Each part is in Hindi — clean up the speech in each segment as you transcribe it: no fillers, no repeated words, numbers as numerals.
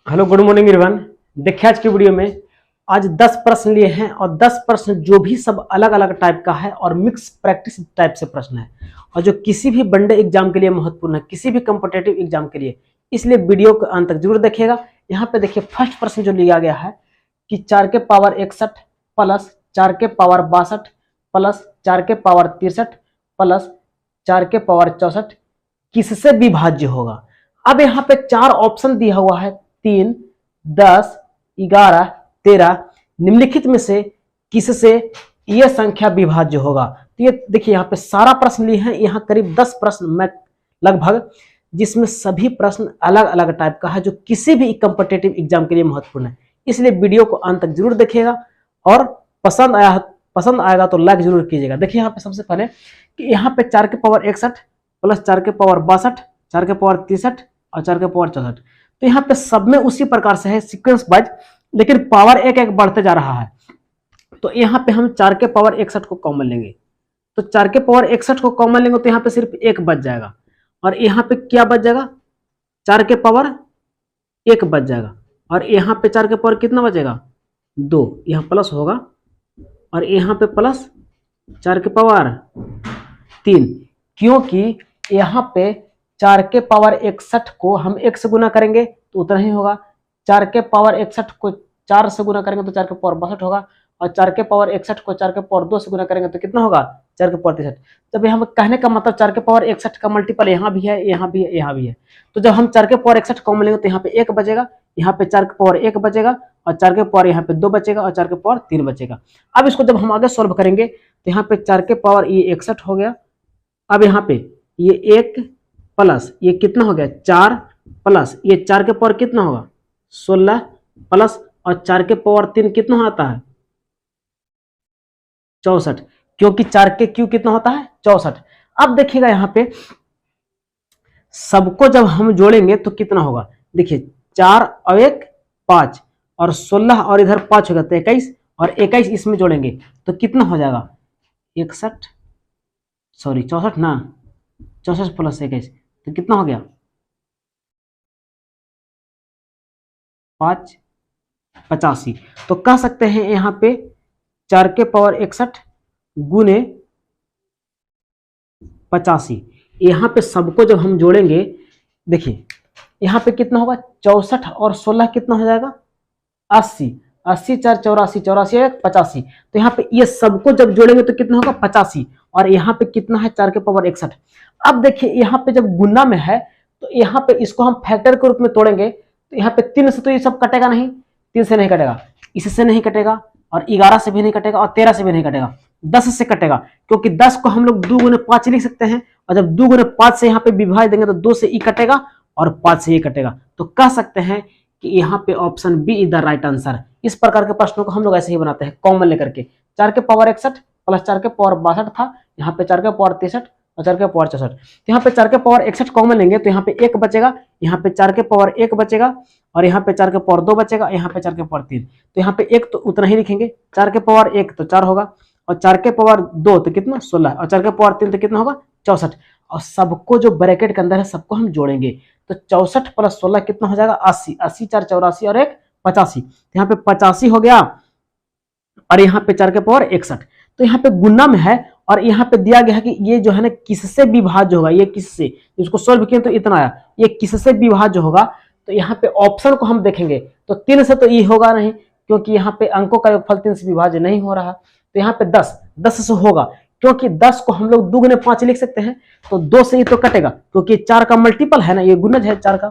Hello good morning everyone. देखिए आज की वीडियो में आज 10 प्रश्न लिए हैं और 10 प्रश्न जो भी सब अलग अलग टाइप का है और मिक्स प्रैक्टिस टाइप से प्रश्न है और जो किसी भी वनडे एग्जाम के लिए महत्वपूर्ण है, किसी भी कॉम्पिटिटिव एग्जाम के लिए। इसलिए वीडियो के अंत तक जरूर देखिएगा। यहाँ पे देखिए फर्स्ट प्रश्न जो लिया गया है कि 4 के पावर 61 प्लस 4 के पावर 62 प्लस 4 के पावर 63 प्लस 4 के पावर 64 किससे विभाज्य होगा। अब यहाँ पे 4 ऑप्शन दिया हुआ है 3, 10, 11, 13। निम्नलिखित में से किससे यह संख्या विभाज्य होगा। तो ये देखिए यहाँ पे सारा प्रश्न लिए हैं, यहाँ करीब 10 प्रश्न मैं लगभग, जिसमें सभी प्रश्न अलग अलग टाइप का है जो किसी भी कॉम्पिटिटिव एग्जाम के लिए महत्वपूर्ण है। इसलिए वीडियो को अंत तक जरूर देखिएगा और पसंद आएगा तो लाइक जरूर कीजिएगा। देखिए यहाँ पे सबसे पहले कि यहाँ पे 4 के पावर 61 प्लस 4 के पावर 62, 4 के पावर 63 और 4 के पावर 64। तो यहाँ पे सब में उसी प्रकार से है सीक्वेंस वाइज, लेकिन पावर एक एक बढ़ते जा रहा है। तो यहाँ पे हम 4 के पावर 61 को कॉमन लेंगे, तो 4 के पावर 61 को कॉमन लेंगे तो यहाँ पे सिर्फ एक बच जाएगा और यहाँ पे क्या बच जाएगा, 4 के पावर 1 बच जाएगा और यहाँ पे 4 के पावर कितना बचेगा 2, यहाँ प्लस होगा और यहाँ पे प्लस 4 के पावर 3, क्योंकि यहाँ पे 4 के पावर 61 को हम 1 से गुना करेंगे तो उतना ही होगा। 4 के पावर 61 को 4 से गुना करेंगे तो 4 के पावर 62 होगा और 4 के पावर 61 को 4 के पावर 2 से गुना करेंगे तो कितना होगा 4 के पावर 63। जब हम कहने का मतलब 4 के पावर 61 का मल्टीपल यहाँ भी है, यहाँ भी है, यहाँ भी है। तो जब हम 4 के पावर 61 कॉमन लेंगे तो यहाँ पे 1 बचेगा, यहाँ पे 4 के पावर 1 बचेगा और 4 के पावर यहाँ पे 2 बचेगा और 4 के पावर 3 बचेगा। अब इसको जब हम आगे सोल्व करेंगे तो यहाँ पे 4 के पावर ये 61 हो गया। अब यहाँ पे ये 1 प्लस ये कितना हो गया 4 प्लस ये 4 के पावर कितना होगा 16 प्लस और 4 के पावर 3 कितना आता है 64, क्योंकि 4 के क्यू कितना होता है 64। अब देखिएगा यहाँ पे सबको जब हम जोड़ेंगे तो कितना होगा, देखिए 4 और 1 5 और 16 और इधर 5 होगा तो 21 और 21 इसमें जोड़ेंगे तो कितना हो जाएगा 64 ना, 64 प्लस 21 तो कितना हो गया 5 85। तो कह सकते हैं यहाँ पे 4 के पावर 61 गुने 85। यहाँ पे सबको जब हम जोड़ेंगे देखिए यहाँ पे कितना होगा 64 और 16 कितना हो जाएगा 80, 80 4 84, 84 1 85। तो यहाँ पे ये सबको जब जोड़ेंगे तो कितना होगा 85 और यहाँ पे कितना है 4 के पावर 61। अब देखिए यहाँ पे जब गुना में है तो यहाँ पे इसको हम फैक्टर के रूप में तोड़ेंगे तो यहाँ पे 3 से तो ये सब कटेगा नहीं, 3 से नहीं कटेगा, इससे नहीं कटेगा और 11 से भी नहीं कटेगा और 13 से भी नहीं कटेगा, 10 से कटेगा, क्योंकि 10 को हम लोग 2 गुने 5 लिख सकते हैं और जब 2 गुने 5 से यहाँ पे विभाज देंगे तो 2 से ई कटेगा और 5 से ये कटेगा। तो कह सकते हैं कि यहाँ पे option B is the right answer. इस प्रकार के प्रश्नों को हम लोग ऐसे ही बनाते हैं कॉमन लेकर के। 4 के पावर 61 प्लस 4 के पावर 62 था, यहाँ पे 4 के पावर 63 और 4 के पावर 64। तो यहाँ पे 4 के पावर 61 कॉमन लेंगे तो यहाँ पे 1 बचेगा, यहाँ पे 4 के पावर 1 बचेगा और यहाँ पे 4 के पावर 2 बचेगा, यहाँ पे 4 के पावर 3। तो यहाँ पे 1 तो उतना ही लिखेंगे, 4 के पावर 1 तो 4 होगा और 4 के पावर 2 तो कितना 16 और 4 के पावर 3 तो कितना होगा 64। और सबको जो ब्रैकेट के अंदर है सबको हम जोड़ेंगे तो 64 प्लस 16 कितना हो जाएगा 80, 80 4 84 और 1 85। तो यहाँ पे 85 हो गया और यहाँ पे 4 के पावर 61। तो यहाँ पे गुना में है और यहाँ पे दिया गया है कि ये जो है ना किससे विभाज्य होगा, ये किससे, इसको सोल्व किए तो इतना आया, ये किससे विभाज्य होगा। तो यहाँ पे ऑप्शन को हम देखेंगे तो 3 से तो ये होगा नहीं, क्योंकि यहाँ पे अंकों का योगफल 3 से विभाज्य नहीं हो रहा। तो यहाँ पे 10 से होगा, क्योंकि 10 को हम लोग 2 गुने 5 लिख सकते हैं तो 2 से ये तो कटेगा, क्योंकि 4 का मल्टीपल है ना, ये गुणज है 4 का,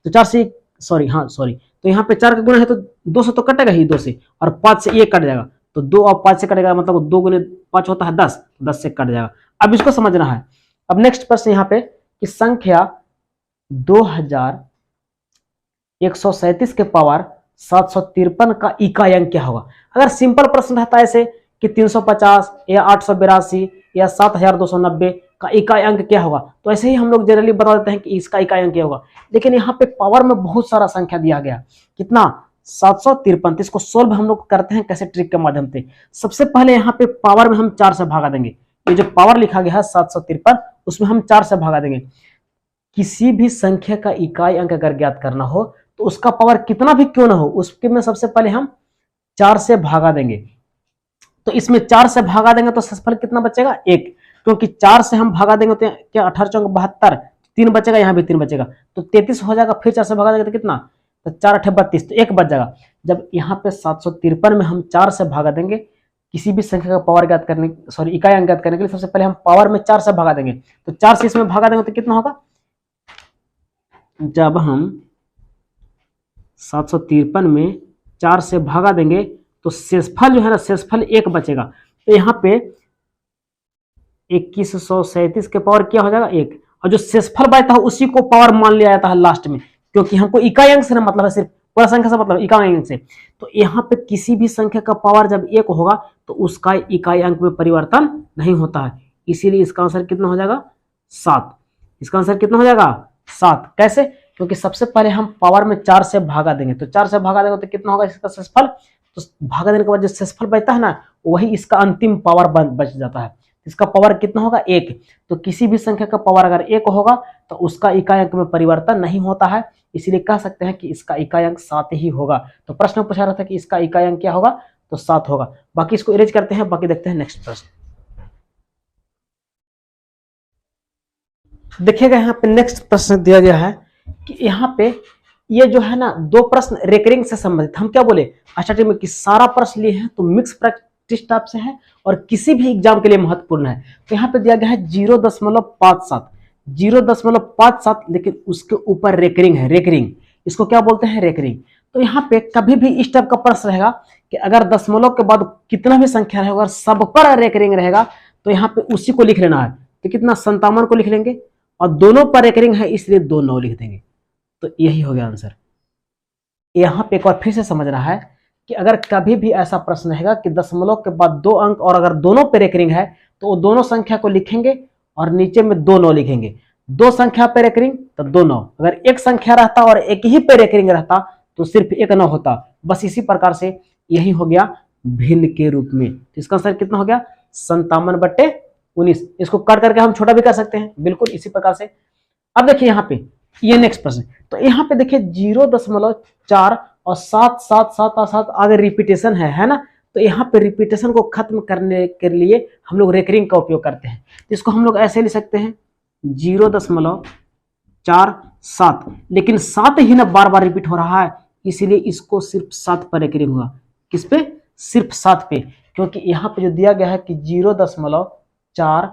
तो 4 से सॉरी तो यहाँ पे 4 का गुना है तो 2 से तो कटेगा ही 2 से और 5 से ये कट जाएगा तो 2 और 5 से कटेगा, मतलब 2 गुने 5 होता है 10, 10 से कट जाएगा। अब इसको समझना है। अब नेक्स्ट प्रश्न यहाँ पे कि संख्या 2137 के पावर 753 का इकाई अंक क्या होगा। अगर सिंपल प्रश्न रहता है ऐसे कि 350 या 882 या 7290 का इकाई अंक क्या होगा तो ऐसे ही हम लोग जनरली बता देते हैं कि इसका इकाई अंक क्या होगा। लेकिन यहाँ पे पावर में बहुत सारा संख्या दिया गया, कितना 753। इसको सोल्व हम लोग करते हैं कैसे, ट्रिक के माध्यम से। सबसे पहले यहाँ पे पावर में हम 4 से भागा देंगे, ये जो पावर लिखा गया है 753 उसमें हम 4 से भागा देंगे। किसी भी संख्या का इकाई अंक अगर ज्ञात करना हो तो उसका पावर कितना भी क्यों ना हो, उसके में सबसे पहले हम 4 से भागा देंगे। तो इसमें 4 से भागा देंगे तो शेषफल कितना बचेगा, 1, क्योंकि 4 से हम भागा देंगे तो क्या 18 चौक 72, 3 बचेगा, यहाँ भी 3 बचेगा, तो 33 हो जाएगा। फिर 4 से भागा देंगे तो कितना, तो 4 8 32, तो 1 बच जाएगा। जब यहाँ पे 753 में हम 4 से भागा देंगे, किसी भी संख्या का पावर ज्ञात करने, सॉरी इकाई अंक ज्ञात करने के लिए सबसे पहले हम पावर में 4 से भागा देंगे। तो 4 से इसमें भागा देंगे तो कितना होगा, जब हम 753 में 4 से भागा देंगे तो शेषफल जो है ना, शेषफल 1 बचेगा। तो यहाँ पे 2137 के पावर क्या हो जाएगा, 1, और जो शेषफल बचता है उसी को पावर मान लिया जाता है लास्ट में, क्योंकि हमको इकाई अंक से ना मतलब है, सिर्फ पूरा संख्या से मतलब इकाई अंक से। तो यहाँ पे किसी भी संख्या का पावर जब 1 होगा तो उसका इकाई अंक में परिवर्तन नहीं होता है, इसीलिए इसका आंसर कितना हो जाएगा, 7। इसका आंसर कितना हो जाएगा, 7। कैसे, क्योंकि सबसे पहले हम पावर में 4 से भागा देंगे, तो 4 से भागा देंगे तो कितना होगा इसका शेषफल, तो भागा देने के बाद जो शेषफल बचता है ना, वही इसका अंतिम पावर बच जाता है। इसका पावर कितना होगा, 1। तो किसी भी संख्या का पावर अगर 1 होगा तो उसका इकाई अंक में परिवर्तन नहीं होता है, इसीलिए कह सकते हैं कि इसका इकाई अंक 7 ही होगा। तो प्रश्न पूछा रहा था कि इसका इकाई अंक क्या होगा, तो 7 होगा। बाकी इसको इरेज करते हैं, बाकी देखते हैं नेक्स्ट प्रश्न। देखिएगा यहाँ पे नेक्स्ट प्रश्न दिया गया है कि यहाँ पे ये जो है ना 2 प्रश्न रेकरिंग से संबंधित, हम क्या बोले स्टार्टिंग में कि सारा प्रश्न लिए हैं तो मिक्स प्रैक्टिस टाइप से है और किसी भी एग्जाम के लिए महत्वपूर्ण है। तो यहाँ पे दिया गया है 0.57, 0.57, लेकिन उसके ऊपर रेकरिंग है, रेकरिंग, इसको क्या बोलते हैं, रेकरिंग। तो यहाँ पे कभी भी इस टाइप का प्रश्न रहेगा कि अगर दशमलव के बाद कितना भी संख्या रहेगा और सब पर रेकरिंग रहेगा तो यहाँ पे उसी को लिख लेना है। तो कितना 57 को लिख लेंगे, और दोनों पर रेकरिंग है इसलिए 2 9 लिख देंगे। तो यही हो गया आंसर। यहां पे एक बार फिर से समझना है कि अगर कभी भी ऐसा प्रश्न रहेगा कि दशमलव के बाद 2 अंक और अगर दोनों पे रेकरिंग है तो वो दोनों संख्या को लिखेंगे और नीचे में 2 9 लिखेंगे। 2 संख्या पे रेकरिंग तो 2 9, अगर एक संख्या रहता और एक ही पे रेकरिंग रहता तो सिर्फ 1 9 होता। बस इसी प्रकार से यही हो गया भिन्न के रूप में। तो इसका आंसर कितना हो गया, 57/19। इसको कट करके हम छोटा भी कर सकते हैं, बिल्कुल इसी प्रकार से। अब देखिए यहाँ पे ये नेक्स्ट प्रश्न, तो यहाँ पे देखिए 0.4 और 7 7 7 और 7 आगे रिपीटेशन है ना। तो यहाँ पे रिपीटेशन को खत्म करने के लिए हम लोग रेकरिंग का उपयोग करते हैं। तो इसको हम लोग ऐसे लिख सकते हैं 0.47, लेकिन 7 ही ना बार बार रिपीट हो रहा है, इसीलिए इसको सिर्फ 7 पर रेकरिंग हुआ। किस पे, सिर्फ 7 पे, क्योंकि यहाँ पे जो दिया गया है कि 0.4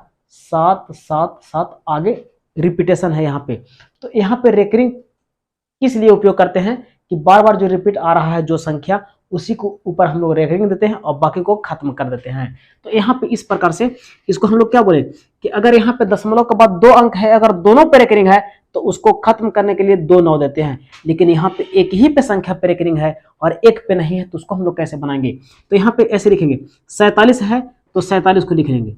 7 7 7 आगे रिपीटेशन है यहाँ पे। तो यहाँ पे रेकरिंग किस लिए उपयोग करते हैं कि बार बार जो रिपीट आ रहा है जो संख्या, उसी को ऊपर हम लोग रेकरिंग देते हैं और बाकी को खत्म कर देते हैं। तो यहाँ पे इस प्रकार से इसको हम लोग क्या बोले कि अगर यहाँ पे दशमलव के बाद 2 अंक है, अगर दोनों पे रेकरिंग है तो उसको खत्म करने के लिए 2 9 देते हैं, लेकिन यहाँ पे एक ही पे संख्या पे रेकरिंग है और एक पे नहीं है, तो उसको हम लोग कैसे बनाएंगे। तो यहाँ पे ऐसे लिखेंगे 47 है तो 47 को लिख लेंगे,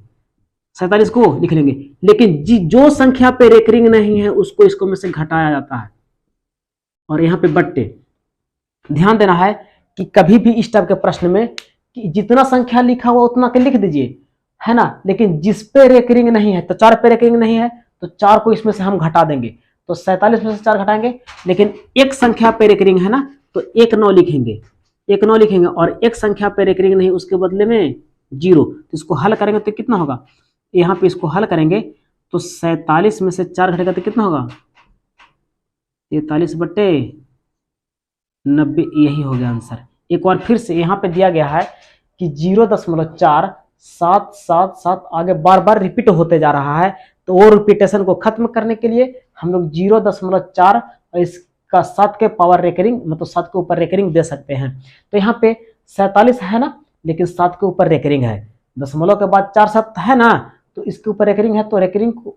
47 को लिख लेंगे, लेकिन जो संख्या पे रेकरिंग नहीं है उसको इसको में से घटाया जाता है। और यहाँ पे बट्टे, ध्यान देना है कि कभी भी इस टाइप के प्रश्न में कि जितना संख्या लिखा हुआ उतना के लिख दीजिए, है ना, लेकिन जिस पे रेकरिंग नहीं है, तो 4 पे रेकरिंग नहीं है तो 4 को इसमें से हम घटा देंगे, तो 47 में से 4 घटाएंगे, लेकिन एक संख्या पे रेकरिंग है ना तो 1 9 लिखेंगे, 1 9 लिखेंगे, और एक संख्या पे रेकरिंग नहीं उसके बदले में 0। तो इसको हल करेंगे तो कितना होगा, यहाँ पे इसको हल करेंगे तो 47 में से 4 घटेगा तो कितना होगा, 43/90, यही हो गया आंसर। एक बार फिर से यहाँ पे दिया गया है कि 0.4 7 7 7 आगे बार बार रिपीट होते जा रहा है, तो वो रिपीटेशन को खत्म करने के लिए हम लोग 0.4 और इसका 7 के पावर रेकरिंग मतलब 7 के ऊपर रेकरिंग दे सकते हैं। तो यहाँ पे 47 है ना, लेकिन 7 के ऊपर रेकरिंग है, दशमलव के बाद 4 7 है ना, तो इसके ऊपर रेकरिंग है, तो रेकरिंग को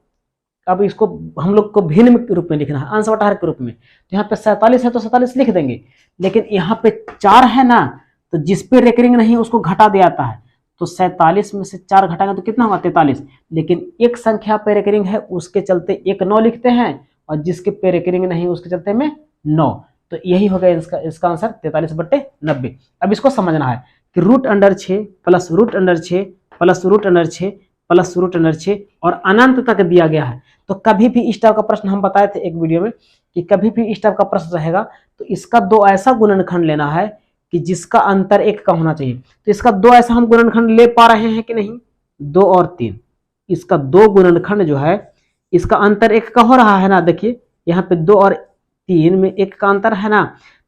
अब इसको हम लोग को भिन्न के रूप में लिखना है, अंश बटा हर के रूप में। तो यहाँ पे 47 है तो 47 लिख देंगे, लेकिन यहाँ पे 4 है ना, तो जिस पे रेकरिंग नहीं है उसको घटा दिया जाता है, तो 47 में से 4 घटाएंगे तो कितना होगा 43, लेकिन एक संख्या पे रेकरिंग है उसके चलते 1 9 लिखते हैं, और जिसके पे रेकरिंग नहीं उसके चलते में 9। तो यही हो गया इसका आंसर 43/90। अब इसको समझना है कि √6 plus √6 plus √6 plus root under 6 और अनंत तक दिया गया है। तो कभी भी इस टाइप का प्रश्न हम बताए थे एक वीडियो में कि कभी भी इस टाइप का प्रश्न रहेगा तो इसका दो ऐसा गुणनखंड लेना है कि जिसका अंतर 1 का होना चाहिए। तो इसका दो ऐसा हम गुणनखंड ले पा रहे हैं कि नहीं, 2 और 3, इसका दो गुणनखंड जो है इसका अंतर 1 का हो रहा है ना। देखिए यहाँ पे 2 और 3 में 1 का अंतर है ना।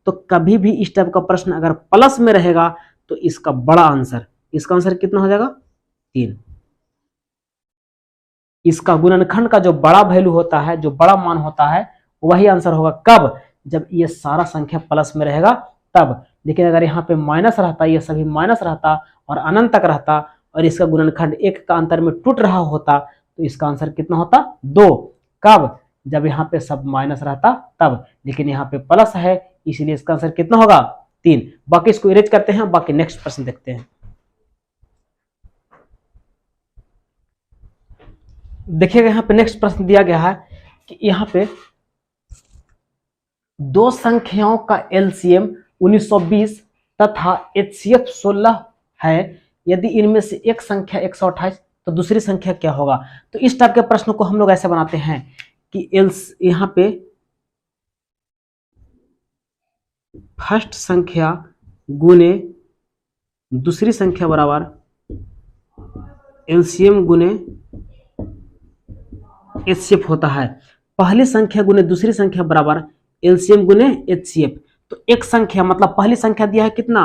तो कभी भी इस टाइप का प्रश्न अगर प्लस में रहेगा तो इसका बड़ा आंसर, इसका आंसर कितना हो जाएगा 3। इसका गुणनखंड का जो बड़ा वैल्यू होता है, जो बड़ा मान होता है, वही आंसर होगा। कब? जब ये सारा संख्या प्लस में रहेगा तब। लेकिन अगर यहाँ पे माइनस रहता, ये सभी माइनस रहता और अनंत तक रहता और इसका गुणनखंड 1 का अंतर में टूट रहा होता तो इसका आंसर कितना होता 2। कब? जब यहाँ पे सब माइनस रहता तब। लेकिन यहाँ पे प्लस है इसलिए इसका आंसर कितना होगा 3। बाकी इसको इरेज करते हैं, बाकी नेक्स्ट प्रश्न देखते हैं। देखिएगा यहाँ पे नेक्स्ट प्रश्न दिया गया है कि यहाँ पे दो संख्याओं का एलसीएम 1920 तथा एचसीएफ 16 है। यदि इनमें से एक संख्या 128 तो दूसरी संख्या क्या होगा? तो इस टाइप के प्रश्नों को हम लोग ऐसे बनाते हैं कि यहाँ पे फर्स्ट संख्या गुने दूसरी संख्या बराबर एलसीएम गुने एचसीएफ होता है। पहली संख्या गुने दूसरी संख्या बराबर एलसीएम गुने एचसीएफ। तो एक संख्या मतलब पहली संख्या दिया है कितना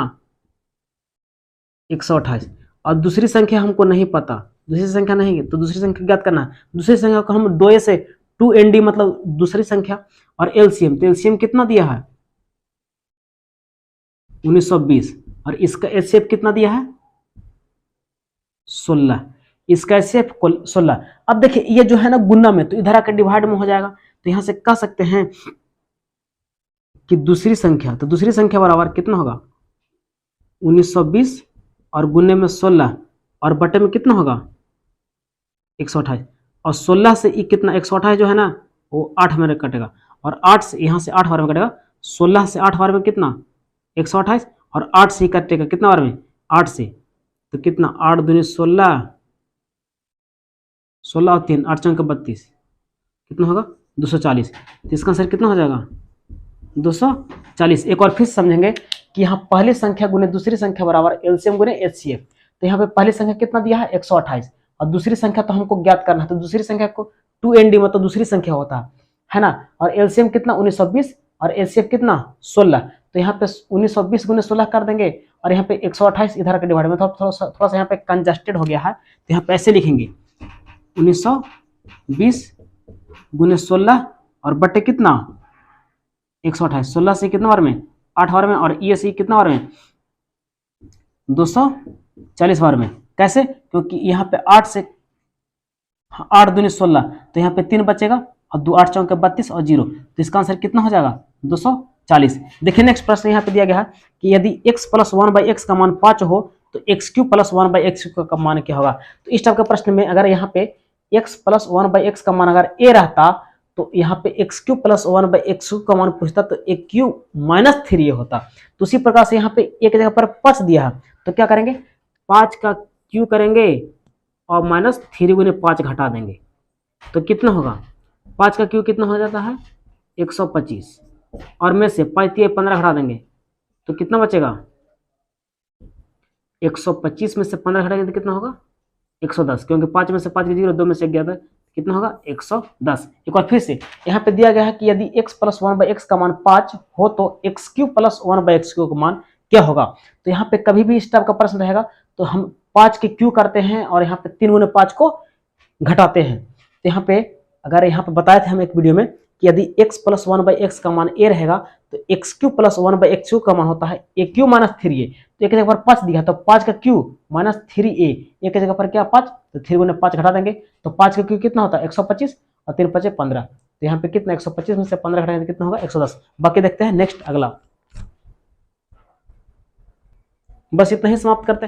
128 और दूसरी संख्या हमको नहीं पता, दूसरी संख्या नहीं है तो दूसरी संख्या ज्ञात करना है। दूसरी संख्या को हम 2a से 2nd मतलब दूसरी संख्या और एलसीएम, तो एलसीएम कितना दिया है 1920 और इसका एचसीएफ कितना दिया है 16, इसका एचसीएफ 16। अब देखिए ये जो है ना गुना में तो इधर आकर डिवाइड में हो जाएगा। तो यहां से कह सकते हैं कि दूसरी संख्या, तो दूसरी संख्या बराबर कितना होगा 1920 और गुने में 16 और बटे में कितना होगा 128 और 16 से ये कितना 128 जो है ना वो 8 में कटेगा और 8 से यहाँ से 8 बार में कटेगा। 16 से 8 बार में कितना 128 और 8 से ही कटेगा कितना बार में 8 से, तो कितना 8 दूनी 16, 16 और 3 8 चौके 32 कितना होगा 240। तो इसका आंसर कितना हो जाएगा 240। एक और फिर समझेंगे कि यहाँ पहली संख्या गुने दूसरी संख्या बराबर एलसीएम गुने एचसीएफ। तो यहाँ पे पहली संख्या कितना दिया है 128 और दूसरी संख्या तो हमको ज्ञात करना है। तो दूसरी संख्या को 2nd मतलब दूसरी संख्या होता है ना। और एलसीएम कितना 1920 और एचसीएफ कितना 16। तो यहाँ पे 1920 गुने 16 कर देंगे और यहाँ पे 128 इधर के डिवाइड में थोड़ा सा यहाँ पे कंजस्टेड हो गया है। तो यहाँ पे ऐसे लिखेंगे 1920 गुने 16 और बटे कितना 128। 16 से कितना बार में 8 बार में और ये से कितना बार में 240 बार में। कैसे? क्योंकि यहाँ पे 8 से 8 दूनी 16 तो यहाँ पे 3 बचेगा और 2 8 चौके 32 और 0। तो इसका आंसर कितना हो जाएगा 240। देखिए नेक्स्ट प्रश्न यहाँ पे दिया गया है कि यदि x + 1/x का मान 5 हो तो x³ + 1/x³ का मान क्या होगा? तो इस टाइप के प्रश्न में अगर यहाँ पे x + 1/x का मान अगर a रहता तो यहाँ पे x³ + 1/x³ का मान पूछता तो a³ - 3a होता। तो उसी प्रकार से यहाँ पे एक जगह पर 5 दिया है तो क्या करेंगे 5 का क्यू करेंगे और -3 गुने 5 घटा देंगे तो कितना होगा 5 का क्यू कितना हो जाता है 125 और में से 5 × 15 घटा देंगे तो कितना बचेगा 125 में से 15 घटाएंगे तो कितना होगा 110, क्योंकि 5 में से 5 0 2 में से 11 कितना होगा 110। एक बार फिर से यहाँ पे दिया गया है कि यदि x + 1/x का मान 5 हो तो x³ + 1/x³ का मान क्या होगा? तो यहाँ पे कभी भी इस टाइप का प्रश्न रहेगा तो हम 5 के क्यू करते हैं और यहाँ पे 3 गुने 5 को घटाते हैं। तो यहाँ पे अगर यहाँ पे बताए थे हम एक वीडियो में कि यदि x + 1/x का मान a रहेगा तो x³ + 1/x³ का मान होता है a³ - 3a। तो एक जगह पर 5 दिया तो 5 का क्यू -3a, एक जगह पर क्या 5 तो 3 गुने 5 घटा देंगे तो 5 का क्यू कितना होता है 125 और 3 × 5 = 15। तो यहाँ पे कितना 125 में से 15 घटाएंगे तो कितना होगा 110। बाकी देखते हैं नेक्स्ट अगला। बस इतना ही समाप्त करते हैं।